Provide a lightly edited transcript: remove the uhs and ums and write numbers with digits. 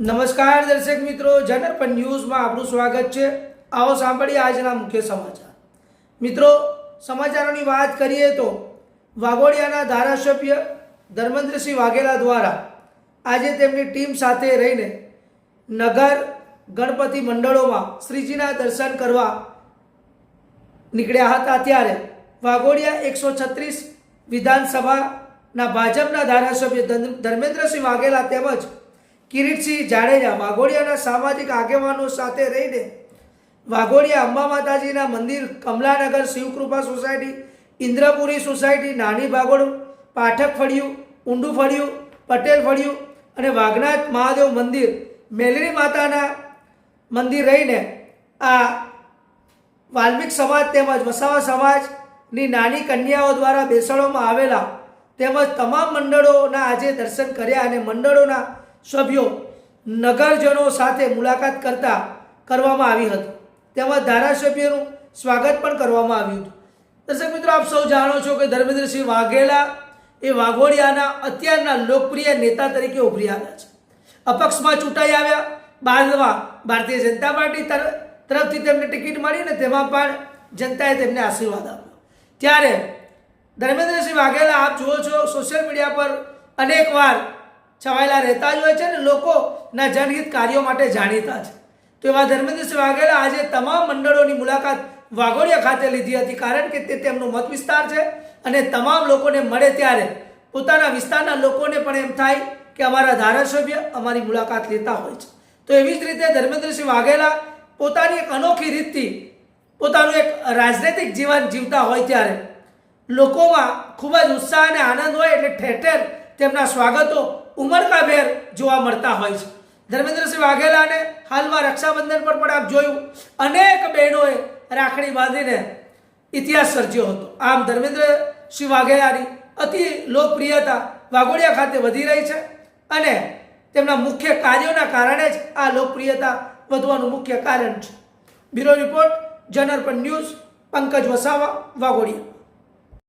નમસ્કાર દર્શક મિત્રો, જનરપન ન્યૂઝમાં આપનું સ્વાગત છે। આવો સાંભળીએ આજના મુખ્ય સમાચાર। મિત્રો, સમાચારોની વાત કરીએ તો વાઘોડિયાના ધારાસભ્ય ધર્મેન્દ્રસિંહ વાઘેલા દ્વારા આજે તેમની ટીમ સાથે રહીને નગર ગણપતિ મંડળોમાં શ્રીજીના દર્શન કરવા નીકળ્યા હતા। ત્યારે વાઘોડિયા 136 વિધાનસભાના ભાજપના ધારાસભ્ય ધર્મેન્દ્રસિંહ વાઘેલા તેમજ કિરીટસિંહ જાડેજા વાઘોડિયાના સામાજિક આગેવાનો સાથે રહીને વાઘોડિયા અંબા માતાજીના મંદિર, કમલાનગર શિવકૃપા સોસાયટી, ઇન્દ્રપુરી સોસાયટી, નાની ભાગોળ, પાઠક ફળિયું, ઊંડું ફળિયું, પટેલ ફળિયું અને વાઘનાથ મહાદેવ મંદિર, મેલડી માતાના મંદિર રહીને આ વાલ્મિક સમાજ તેમજ વસાવા સમાજની નાની કન્યાઓ દ્વારા બેસાડવામાં આવેલા તેમજ તમામ મંડળોના આજે દર્શન કર્યા અને મંડળોના સભ્યો નગરજનો સાથે મુલાકાત કરવામાં આવી હતી તેમજ ધારાસભ્યનું સ્વાગત પણ કરવામાં આવ્યું હતું। દર્શક મિત્રો, આપ સૌ જાણો છો કે ધર્મેન્દ્રસિંહ વાઘેલા એ વાઘોડિયાના અત્યારના લોકપ્રિય નેતા તરીકે ઉભરી આવ્યા છે। અપક્ષમાં ચૂંટાઈ આવ્યા બાદમાં ભારતીય જનતા પાર્ટી તરફથી તેમને ટિકિટ મળી ને તેમાં પણ જનતાએ તેમને આશીર્વાદ આપ્યો। ત્યારે ધર્મેન્દ્રસિંહ વાઘેલા આપ જુઓ છો સોશિયલ મીડિયા પર અનેકવાર છવાયેલા રહેતા જ હોય છે ને લોકોના જનહિત કાર્યો માટે જાણીતા છે। તો એવા ધર્મેન્દ્રસિંહ વાઘેલા આજે તમામ મંડળોની મુલાકાત વાઘોડિયા ખાતે લીધી હતી, કારણ કે તે તેમનો મત વિસ્તાર છે અને તમામ લોકોને મળે ત્યારે પોતાના વિસ્તારના લોકોને પણ એમ થાય કે અમારા ધારાસભ્ય અમારી મુલાકાત લેતા હોય છે। તો એવી જ રીતે ધર્મેન્દ્રસિંહ વાઘેલા પોતાની એક અનોખી રીતથી પોતાનું એક રાજનૈતિક જીવન જીવતા હોય ત્યારે લોકોમાં ખૂબ જ ઉત્સાહ અને આનંદ હોય એટલે ઠેર ઠેર તેમના સ્વાગતો ઉમળકાભેર જોવા મળતા હોય છે। ધર્મેન્દ્રસિંહ વાઘેલાને હાલમાં રક્ષાબંધન પર પણ આપ જોયું અનેક બહેનોએ રાખડી બાંધીને ઇતિહાસ સર્જ્યો હતો। આમ ધર્મેન્દ્રસિંહ વાઘેલાની અતિ લોકપ્રિયતા વાઘોડિયા ખાતે વધી રહી છે અને તેમના મુખ્ય કાર્યોના કારણે જ આ લોકપ્રિયતા વધવાનું મુખ્ય કારણ છે। બ્યુરો રિપોર્ટ, જનરપન ન્યૂઝ, પંકજ વસાવા, વાઘોડિયા।